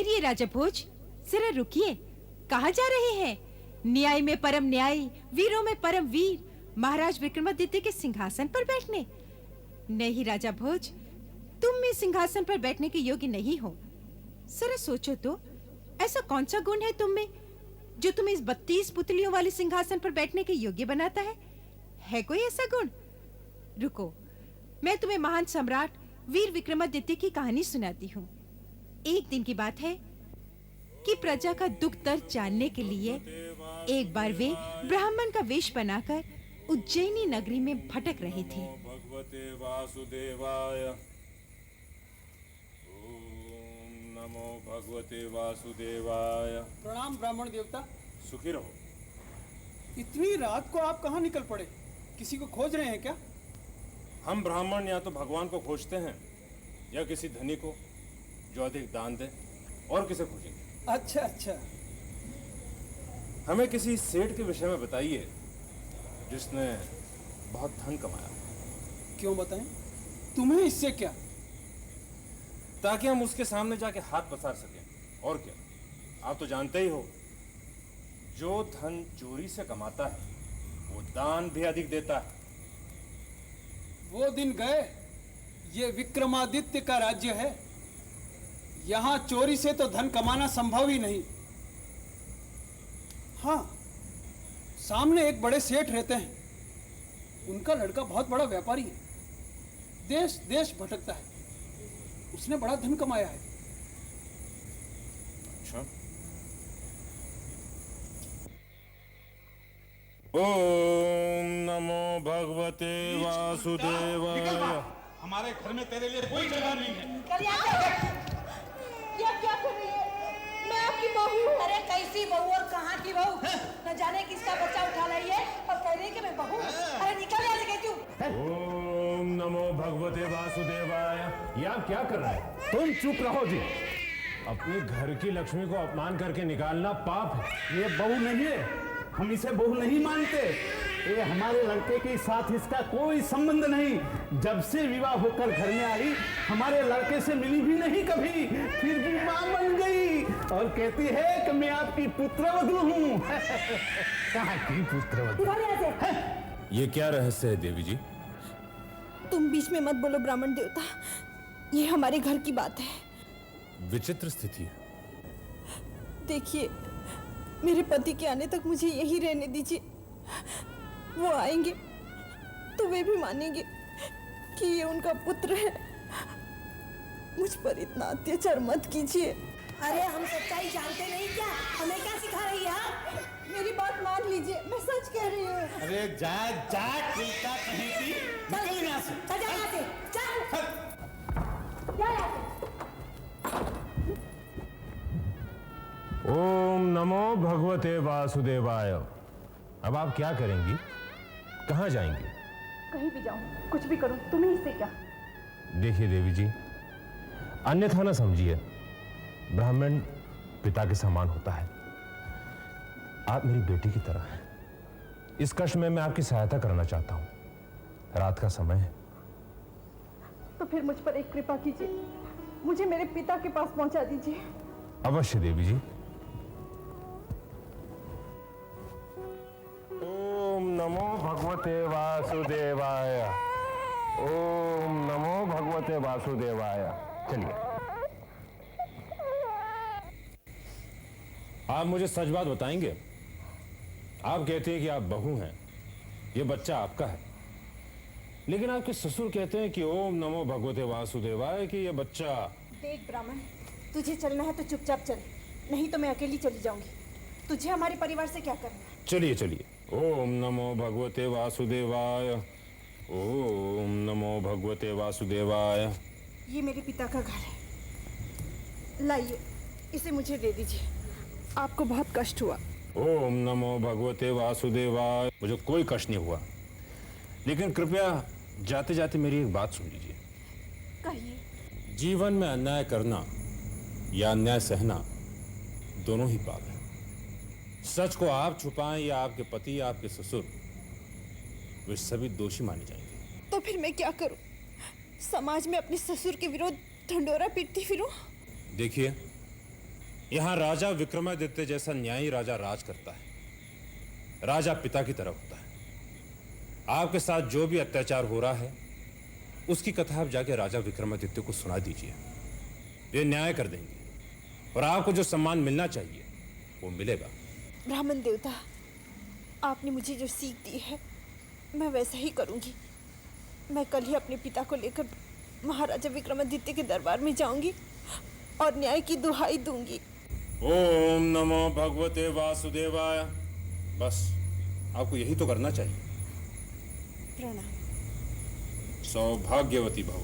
ठहरिए राजा भोज, जरा रुकिए। कहाँ जा रहे हैं? न्याय में परम न्यायी, वीरों में परम वीर, महाराज विक्रमादित्य के सिंहासन पर बैठने? नहीं राजा भोज, तुम इस सिंहासन पर बैठने के योग्य नहीं हो। जरा सोचो तो, ऐसा कौन सा गुण है तुम में जो तुम्हें इस 32 पुतलियों वाले सिंहासन पर बैठने के योग्य बनाता है? है कोई ऐसा गुण? रुको, मैं तुम्हें महान सम्राट वीर विक्रमादित्य की कहानी सुनाती हूँ। एक दिन की बात है कि प्रजा का दुख दर्द जानने के लिए एक बार वे ब्राह्मण का वेश बनाकर उज्जैनी नगरी में भटक रहे थे। भगवते वासुदेवाय। ओम नमो भगवते वासुदेवाय। प्रणाम ब्राह्मण देवता। सुखी रहो। इतनी रात को आप कहाँ निकल पड़े? किसी को खोज रहे हैं क्या? हम ब्राह्मण या तो भगवान को खोजते हैं या किसी धनी को जो अधिक दान दे, और किसे खोजेंगे? अच्छा अच्छा। हमें किसी सेठ के विषय में बताइए जिसने बहुत धन कमाया। क्यों बताएं? तुम्हें इससे क्या? ताकि हम उसके सामने जाके हाथ पसार सकें। और क्या, आप तो जानते ही हो, जो धन चोरी से कमाता है वो दान भी अधिक देता है। वो दिन गए। ये विक्रमादित्य का राज्य है। यहां चोरी से तो धन कमाना संभव ही नहीं। हाँ, सामने एक बड़े सेठ रहते हैं। उनका लड़का बहुत बड़ा व्यापारी है, देश देश भटकता है। उसने बड़ा धन कमाया है। अच्छा। ओम नमो भगवते वासुदेवाय। हमारे घर में तेरे लिए कोई जगह नहीं है। ये क्या कर रही है? मैं आपकी बहू हूँ। अरे कैसी बहू और कहाँ की बहू? न जाने किसका बच्चा उठा रही है और कह रही है कि मैं बहू। अरे निकल यहाँ से कहती हूँ। ओम नमो भगवते वासुदेवाय। ये आप क्या कर रहे हैं? तुम चुप रहो जी। अपने घर की लक्ष्मी को अपमान करके निकालना पाप है। ये बहू नहीं है, हम इसे बहू नहीं मानते। ये हमारे लड़के के साथ इसका कोई संबंध नहीं। जब से विवाह होकर घर में आई, हमारे लड़के से मिली भी नहीं कभी, फिर भी मां बन गई और कहती है कि मैं आपकी पुत्रवधू हूँ। कहाँ की पुत्रवधू? ये क्या रहस्य है देवी जी? तुम बीच में मत बोलो ब्राह्मण देवता, ये हमारे घर की बात है। विचित्र स्थिति है। देखिए, मेरे पति के आने तक मुझे यही रहने दीजिए। वो आएंगे तो वे भी मानेंगे कि ये उनका पुत्र है। मुझ पर इतना अत्याचार मत कीजिए। अरे हम सच्चाई जानते नहीं क्या? हमें क्या सिखा रही है? मेरी बात मान लीजिए, मैं सच कह रही हूँ। अरे जा जा चिंता कहीं की, निकल यहाँ से। चल जा यहाँ से, चल। क्या यहाँ से? ओम नमो भगवते वासुदेवाय। अब आप क्या करेंगी? कहाँ जाएंगी? कहीं भी जाऊँ, कुछ भी करूँ, तुम्हें इससे क्या? देखिए देवी जी, अन्यथा न समझिए। ब्राह्मण पिता के समान होता है। आप मेरी बेटी की तरह हैं। इस कष्ट में मैं आपकी सहायता करना चाहता हूँ। रात का समय है। तो फिर मुझ पर एक कृपा कीजिए, मुझे मेरे पिता के पास पहुंचा दीजिए। अवश्य देवी जी। ओम नमो भगवते वासुदेवाय। ओम नमो भगवते वासुदेवाय। चलिए। आप मुझे सच बात बताएंगे? आप कहते हैं कि आप बहू हैं, ये बच्चा आपका है, लेकिन आपके ससुर कहते हैं कि ओम नमो भगवते वासुदेवाय, कि ये बच्चा। देख ब्राह्मण, तुझे चलना है तो चुपचाप चल, नहीं तो मैं अकेली चली जाऊंगी। तुझे हमारे परिवार से क्या करना है? चलिए चलिए। ओम नमो भगवते वासुदेवाय। ओम नमो भगवते वासुदेवाय। ये मेरे पिता का घर है, लाइए इसे मुझे दे दीजिए। आपको बहुत कष्ट हुआ। ओम नमो भगवते वासुदेवाय। मुझे कोई कष्ट नहीं हुआ, लेकिन कृपया जाते जाते मेरी एक बात सुन लीजिए। कहिए। जीवन में अन्याय करना या अन्याय सहना दोनों ही पाप है। सच को आप छुपाएं या आपके पति या आपके ससुर, वे सभी दोषी माने जाएंगे। तो फिर मैं क्या करूं? समाज में अपने ससुर के विरुद्ध ढंडोरा पीटती फिरूं? देखिए, यहां राजा विक्रमादित्य जैसा न्यायी राजा राज करता है। राजा पिता की तरह होता है। आपके साथ जो भी अत्याचार हो रहा है उसकी कथा आप जाके राजा विक्रमादित्य को सुना दीजिए। वे न्याय कर देंगे और आपको जो सम्मान मिलना चाहिए वो मिलेगा। ब्राह्मण देवता, आपने मुझे जो सीख दी है मैं वैसा ही करूंगी। मैं कल ही अपने पिता को लेकर महाराजा विक्रमादित्य के दरबार में जाऊंगी और न्याय की दुहाई दूंगी। ओम नमो भगवते वासुदेवाय। बस आपको यही तो करना चाहिए। प्रणाम। सौभाग्यवती भव।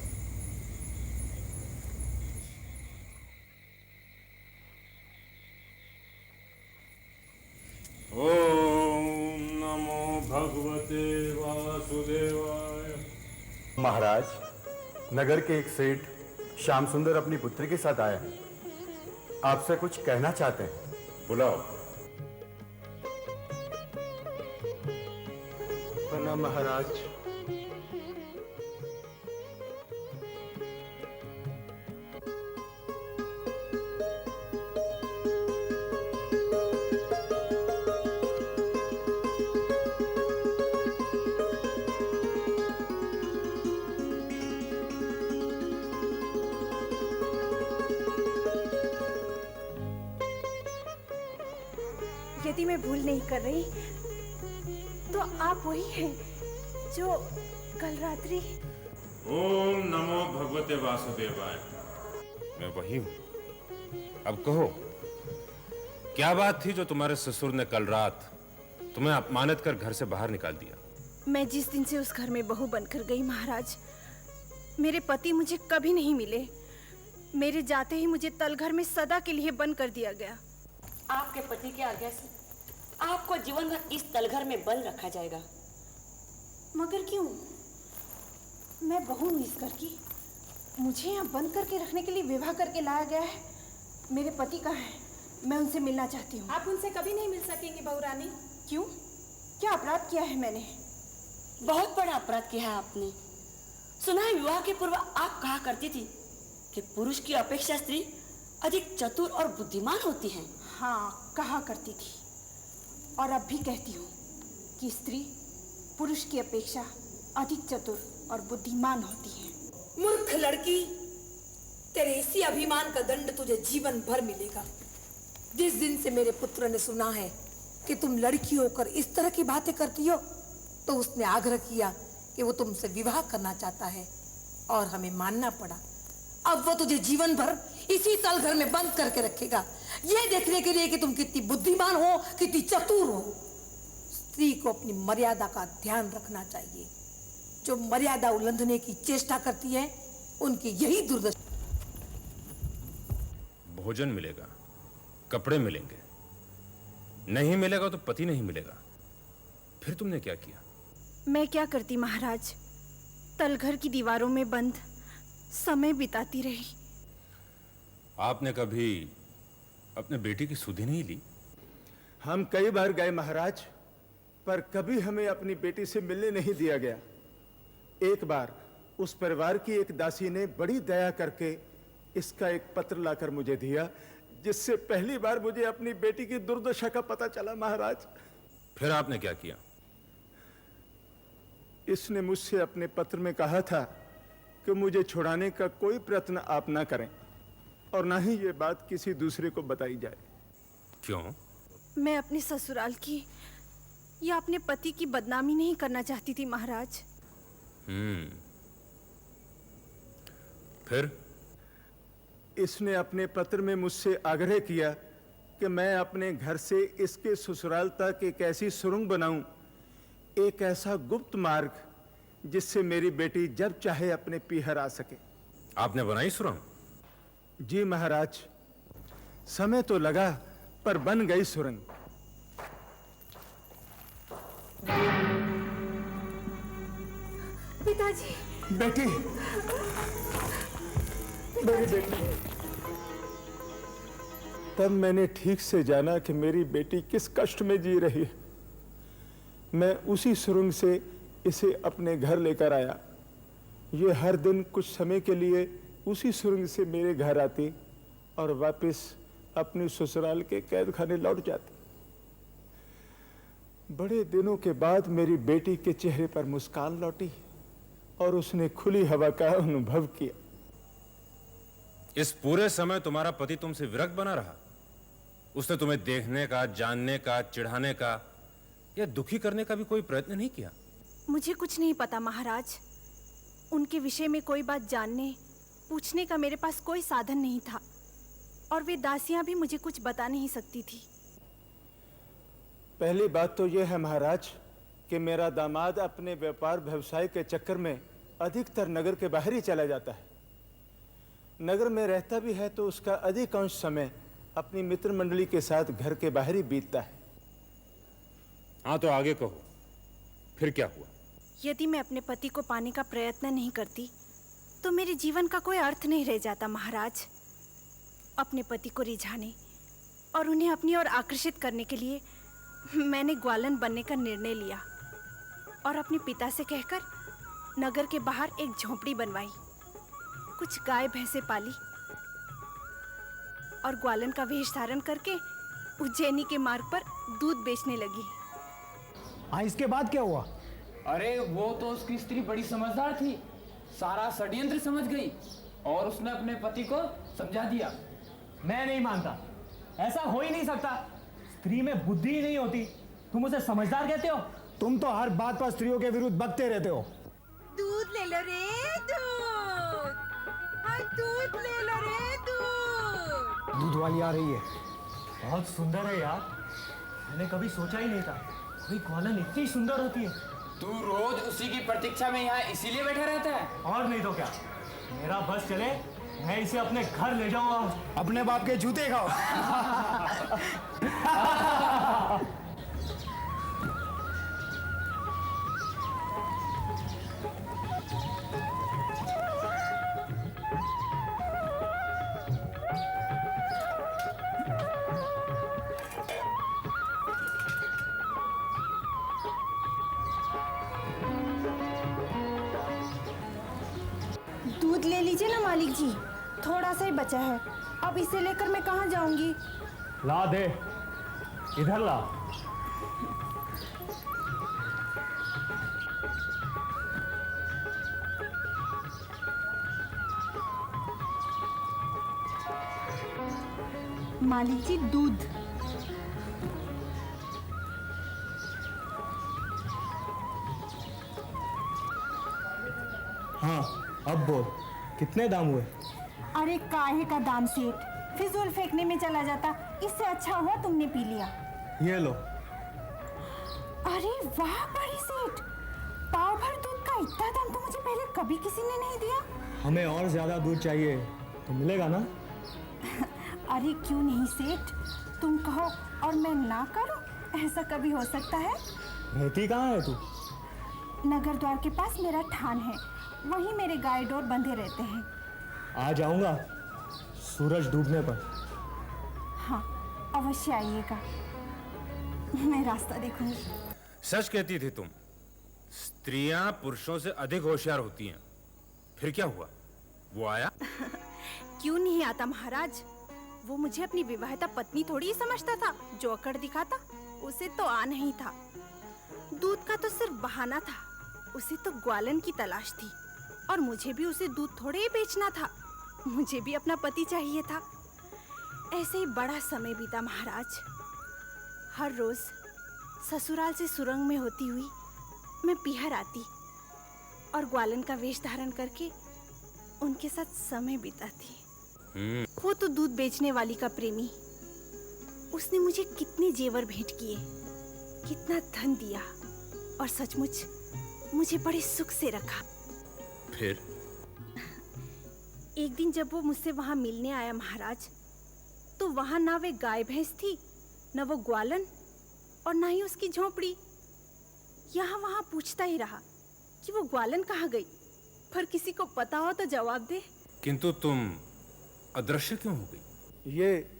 ओम नमो भगवते वासुदेवाय। महाराज, नगर के एक सेठ श्याम सुंदर अपनी पुत्री के साथ आया है। आपसे कुछ कहना चाहते हैं। बुलाओ। प्रणाम महाराज। यदि मैं भूल नहीं कर रही तो आप वही हैं जो कल रात्रि। ओम नमो भगवते वासुदेवाय। मैं वही हूं। अब कहो, क्या बात थी जो तुम्हारे ससुर ने कल रात तुम्हें अपमानित कर घर से बाहर निकाल दिया? मैं जिस दिन से उस घर में बहू बनकर गई महाराज, मेरे पति मुझे कभी नहीं मिले। मेरे जाते ही मुझे तलघर में सदा के लिए बंद कर दिया गया। आपके पति की आज्ञा से आपको जीवन भर इस तलघर में बंद रखा जाएगा। मगर क्यों? मैं बहू हूं इस घर की। मुझे यहाँ बंद करके रखने के लिए विवाह करके लाया गया है। मेरे पति कहाँ हैं? मैं उनसे मिलना चाहती हूँ। आप उनसे कभी नहीं मिल सकेंगे बहू रानी। क्यों? क्या अपराध किया है मैंने? बहुत बड़ा अपराध किया है आपने। सुना है विवाह के पूर्व आप कहा करती थी कि पुरुष की अपेक्षा स्त्री अधिक चतुर और बुद्धिमान होती है। हाँ, कहा करती थी और अब भी कहती हूँ कि स्त्री पुरुष की अपेक्षा अधिक चतुर और बुद्धिमान होती है। मूर्ख लड़की, तेरे इसी अभिमान का दंड तुझे जीवन भर मिलेगा। जिस दिन से मेरे पुत्र ने सुना है कि तुम लड़की होकर इस तरह की बातें करती हो, तो उसने आग्रह किया कि वो तुमसे विवाह करना चाहता है और हमें मानना पड़ा। अब वो तुझे जीवन भर इसी तलघर में बंद करके रखेगा, ये देखने के लिए कि तुम कितनी बुद्धिमान हो, कितनी चतुर हो। स्त्री को अपनी मर्यादा का ध्यान रखना चाहिए। जो मर्यादा उल्लंघने की चेष्टा करती है उनकी यही दुर्दशा। भोजन मिलेगा, कपड़े मिलेंगे, नहीं मिलेगा तो पति नहीं मिलेगा। फिर तुमने क्या किया? मैं क्या करती महाराज, तलघर की दीवारों में बंद समय बिताती रही। आपने कभी अपने बेटी की सुधि नहीं ली? हम कई बार गए महाराज, पर कभी हमें अपनी बेटी से मिलने नहीं दिया गया। एक बार उस परिवार की एक दासी ने बड़ी दया करके इसका एक पत्र लाकर मुझे दिया, जिससे पहली बार मुझे अपनी बेटी की दुर्दशा का पता चला महाराज। फिर आपने क्या किया? इसने मुझसे अपने पत्र में कहा था कि मुझे छुड़ाने का कोई प्रयत्न आप ना करें और ना ही ये बात किसी दूसरे को बताई जाए। क्यों? मैं अपने ससुराल की या अपने पति की बदनामी नहीं करना चाहती थी महाराज। फिर? इसने अपने पत्र में मुझसे आग्रह किया कि मैं अपने घर से इसके ससुराल तक एक ऐसी सुरंग बनाऊं, एक ऐसा गुप्त मार्ग जिससे मेरी बेटी जब चाहे अपने पीहर आ सके। आपने बनाई सुरंग? जी महाराज, समय तो लगा पर बन गई सुरंग। पिताजी। बेटी, मेरी बेटी। तब मैंने ठीक से जाना कि मेरी बेटी किस कष्ट में जी रही है। मैं उसी सुरंग से इसे अपने घर लेकर आया। ये हर दिन कुछ समय के लिए उसी सुरंग से मेरे घर आती और वापस अपने ससुराल के कैद खाने लौट जाती। बड़े दिनों के बाद मेरी बेटी के चेहरे पर मुस्कान लौटी और उसने खुली हवा का अनुभव किया। इस पूरे समय तुम्हारा पति तुमसे विरक्त बना रहा? उसने तुम्हें देखने का, जानने का, चिढ़ाने का या दुखी करने का भी कोई प्रयत्न नहीं किया? मुझे कुछ नहीं पता महाराज। उनके विषय में कोई बात जानने पूछने का मेरे पास कोई साधन नहीं था और वे दासियां भी मुझे कुछ बता नहीं सकती थी। पहली बात तो यह है महाराज कि मेरा दामाद अपने व्यापार व्यवसाय के चक्कर में अधिकतर नगर के बाहर ही चला जाता है। नगर में रहता भी है तो उसका अधिकांश समय अपनी मित्र मंडली के साथ घर के बाहर ही बीतता है। हाँ, तो आगे कहो, फिर क्या हुआ? यदि मैं अपने पति को पाने का प्रयत्न नहीं करती तो मेरे जीवन का कोई अर्थ नहीं रह जाता महाराज। अपने पति को रिझाने और उन्हें अपनी ओर आकर्षित करने के लिए मैंने ग्वालन बनने का निर्णय लिया और अपने पिता से कहकर नगर के बाहर एक झोंपड़ी बनवाई, कुछ गाय भैंसे पाली और ग्वालन का वेश धारण करके उज्जैनी के मार्ग पर दूध बेचने लगी। हाँ, इसके बाद क्या हुआ? अरे वो तो उसकी स्त्री बड़ी समझदार थी, सारा षड्यंत्र समझ गई और उसने अपने पति को समझा दिया। मैं नहीं मानता, ऐसा हो ही नहीं सकता। स्त्री में बुद्धि ही नहीं होती, तुम उसे समझदार कहते हो? तुम तो हर बात पर स्त्रियों के विरुद्ध बकते रहते हो। दूध ले लो रे दूध, हाँ दूध ले लो रे दूध। दूध वाली आ रही है। बहुत सुंदर है यार, मैंने कभी सोचा ही नहीं था कोई ग्वालन इतनी सुंदर होती है। तू रोज उसी की प्रतीक्षा में यहाँ इसीलिए बैठा रहता है? और नहीं तो क्या, मेरा बस चले मैं इसे अपने घर ले जाऊंगा, अपने बाप के जूते खाओ। दूध ले लीजिए ना मालिक जी, थोड़ा सा ही बचा है। अब इसे लेकर मैं कहाँ जाऊंगी? ला दे, इधर ला। मालिक जी दूध। हाँ, अब बोल, कितने दाम हुए? अरे काहे का दाम सेठ, फिजूल फेंकने में चला जाता, इससे अच्छा हुआ तुमने पी लिया। ये लो। अरे वाह बड़ी सेठ, पाव भर दूध का इतना दाम तो मुझे पहले कभी किसी ने नहीं दिया। हमें और ज्यादा दूध चाहिए तो मिलेगा ना? अरे क्यों नहीं सेठ, तुम कहो और मैं ना करूं, ऐसा कभी हो सकता है? रहती कहाँ है तू? नगर द्वार के पास मेरा ठान है, वहीं मेरे गाय डोर बंधे रहते हैं। आ जाऊंगा सूरज डूबने पर। हाँ अवश्य आइएगा, मैं रास्ता देखूंगी। सच कहती थी तुम, स्त्रियां पुरुषों से अधिक होशियार होती हैं। फिर क्या हुआ? वो आया? क्यों नहीं आता महाराज, वो मुझे अपनी विवाहिता पत्नी थोड़ी ही समझता था जो अकड़ दिखाता। उसे तो आ नहीं था, दूध का तो सिर्फ बहाना था, उसे तो ग्वालन की तलाश थी और मुझे भी उसे दूध थोड़े ही बेचना था, मुझे भी अपना पति चाहिए था। ऐसे ही बड़ा समय बीता महाराज। हर रोज ससुराल से सुरंग में होती हुई मैं पीहर आती और ग्वालन का वेश धारण करके उनके साथ समय बिताती। वो तो दूध बेचने वाली का प्रेमी, उसने मुझे कितने जेवर भेंट किए, कितना धन दिया और सचमुच मुझे बड़े सुख से रखा। फिर एक दिन जब वो मुझसे वहां मिलने आया महाराज, तो वहां ना वे गाय भैंस थी, न वो ग्वालन और ना ही उसकी झोपड़ी। यहाँ वहां पूछता ही रहा कि वो ग्वालन कहाँ गई, पर किसी को पता हो तो जवाब दे। किंतु तुम अदृश्य क्यों हो गई? ये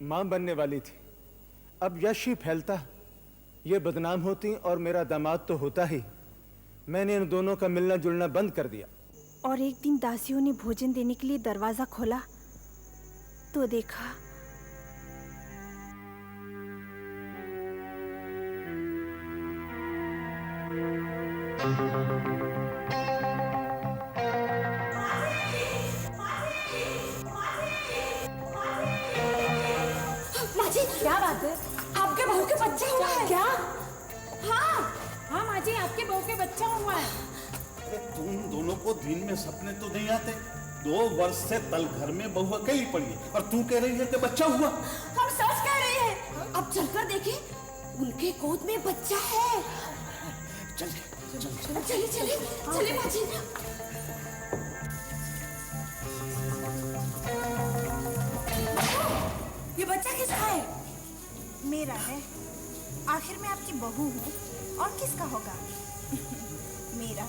मां बनने वाली थी, अब यश ही फैलता, ये बदनाम होती और मेरा दामाद तो होता ही। मैंने इन दोनों का मिलना जुलना बंद कर दिया। और एक दिन दासियों ने भोजन देने के लिए दरवाजा खोला तो देखा माँ जी, क्या बात है? आपके बहू के बच्चा हुआ है क्या? हाँ हाँ माँ जी, आपके बहू के बच्चा हुआ है। अरे तुम दोनों को दिन में सपने तो नहीं आते? 2 वर्ष से तल घर में बहू अकेली पड़ी है और तू कह रही है कि बच्चा हुआ। हम सच कह रहे हैं। अब चलकर देखें, उनके गोद में बच्चा है। चलिए चलिए माँ जी। ये बच्चा किसका है? मेरा है। आखिर मैं आपकी बहू हूँ और किसका होगा? मेरा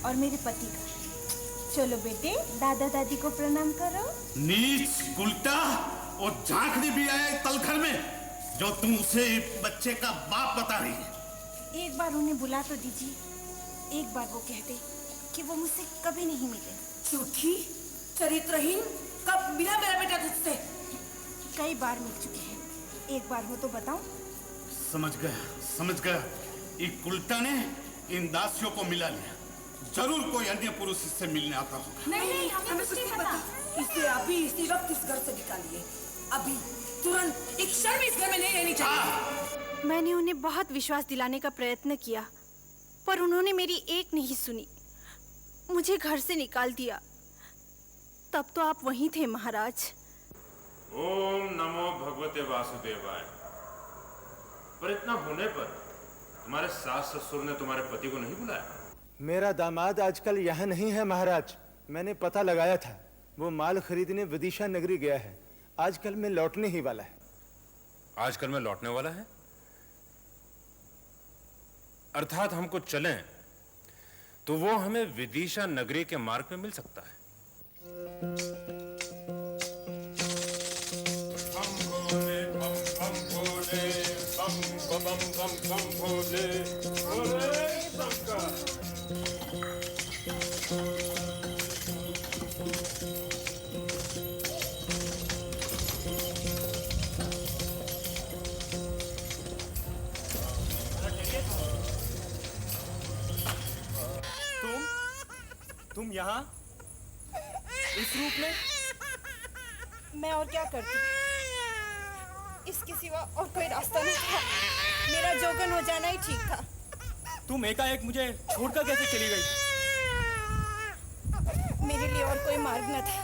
और मेरे पति का। चलो बेटे, दादा दादी को प्रणाम करो। नीच उल्टा और झांकने भी आया तल घर में, जो तुम उसे बच्चे का बाप बता रही है। एक बार उन्हें बुला तो दीजिए। एक बार वो कहते कि वो मुझसे कभी नहीं मिले। झूठी, चरित्रहीन, कब मिला मेरा बेटा तुझसे? कई बार मिल चुके हैं, एक बार हो तो बताओ। समझ गया। एक उल्टा ने इन दासियों को मिला लिया। जरूर कोई अन्य पुरुष इससे मिलने आता होगा। नहीं, हमें कुछ नहीं पता। इसे अभी इसी वक्त इस घर से निकालिए। अभी तुरंत। एक क्षण भी इस घर में नहीं रहनी चाहिए। मैंने उन्हें बहुत विश्वास दिलाने का प्रयत्न किया, पर उन्होंने मेरी एक नहीं सुनी, मुझे घर से निकाल दिया। तब तो आप वहीं थे महाराज। ओम नमो भगवते वासुदेवाय। पर इतना होने पर तुम्हारे सास ससुर ने तुम्हारे पति को नहीं बुलाया? मेरा दामाद आजकल यहाँ नहीं है महाराज। मैंने पता लगाया था, वो माल खरीदने विदिशा नगरी गया है। आजकल में लौटने ही वाला है। आजकल में लौटने वाला है? अर्थात हमको चलें तो वो हमें विदिशा नगरी के मार्ग पे मिल सकता है। तुम यहाँ इस रूप में? मैं और क्या करती? इसके सिवा और कोई रास्ता नहीं था। मेरा जोगन हो जाना ही ठीक था। तुम एकाएक मुझे छोड़कर कैसे चली गई? मेरे लिए और कोई मार्ग न था।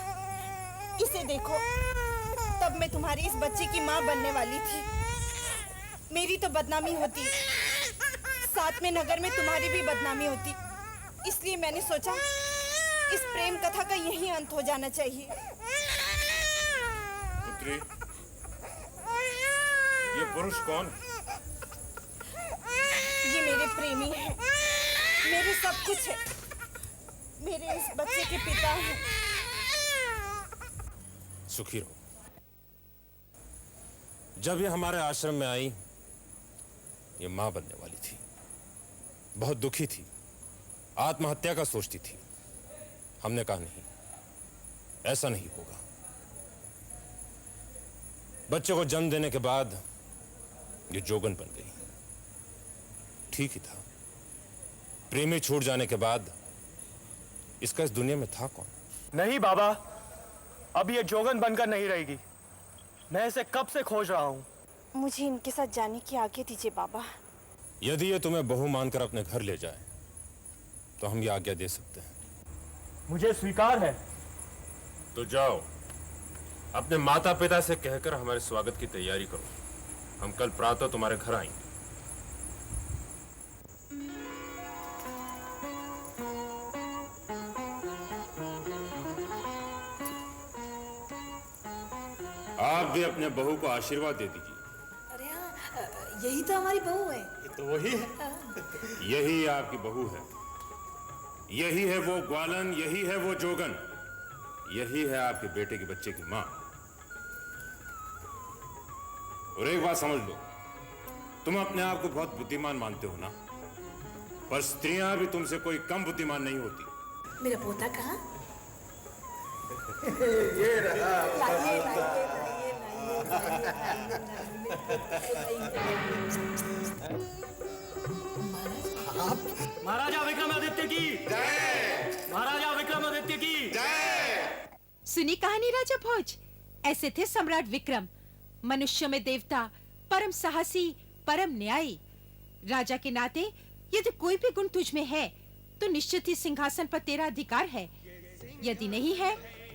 इसे देखो, तब मैं तुम्हारी इस बच्चे की माँ बनने वाली थी। मेरी तो बदनामी होती, साथ में नगर में तुम्हारी भी बदनामी होती। इसलिए मैंने सोचा इस प्रेम कथा का यही अंत हो जाना चाहिए। पुत्री, ये पुरुष कौन? ये मेरे प्रेमी हैं, मेरे सब कुछ है, मेरे इस बच्चे के पिता हैं। सुखी रहो। जब ये हमारे आश्रम में आई, ये मां बनने वाली थी। बहुत दुखी थी, आत्महत्या का सोचती थी। हमने कहा नहीं, ऐसा नहीं होगा। बच्चे को जन्म देने के बाद ये जोगन बन गई। ठीक ही था। प्रेमी छूट जाने के बाद इसका इस दुनिया में था कौन? नहीं बाबा, अब ये जोगन बनकर नहीं रहेगी। मैं इसे कब से खोज रहा हूँ। मुझे इनके साथ जाने की आज्ञा दीजिए बाबा। यदि ये तुम्हें बहू मानकर अपने घर ले जाए तो हम ये आज्ञा दे सकते हैं। मुझे स्वीकार है। तो जाओ, अपने माता पिता से कहकर हमारे स्वागत की तैयारी करो। हम कल प्रातः तुम्हारे घर आएंगे। आप भी अपने बहू को आशीर्वाद दे दीजिए। अरे हाँ, यही तो हमारी बहू है। तो वही है। यही आपकी बहू है। यही है वो ग्वालन, यही है वो जोगन, यही है आपके बेटे के बच्चे की मां। और एक बात समझ लो, तुम अपने आप को बहुत बुद्धिमान मानते हो ना, पर स्त्रियां भी तुमसे कोई कम बुद्धिमान नहीं होती। मेरा पोता कहाँ? ये रहा। महाराजा विक्रमादित्य की जय। महाराजा विक्रमादित्य की जय। सुनी कहानी राजा भोज? ऐसे थे सम्राट विक्रम, मनुष्यों में देवता, परम साहसी, परम न्यायी। राजा के नाते यदि कोई भी गुण तुझ में है तो निश्चित ही सिंहासन पर तेरा अधिकार है। यदि नहीं है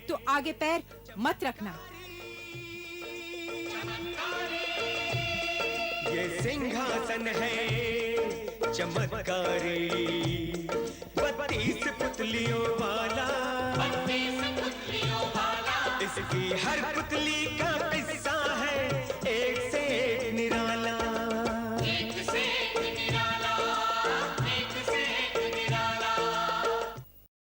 तो आगे पैर मत रखना। ये सिंहासन है चमत्कारी, 32 पुतलियों वाला, इसकी हर पुतली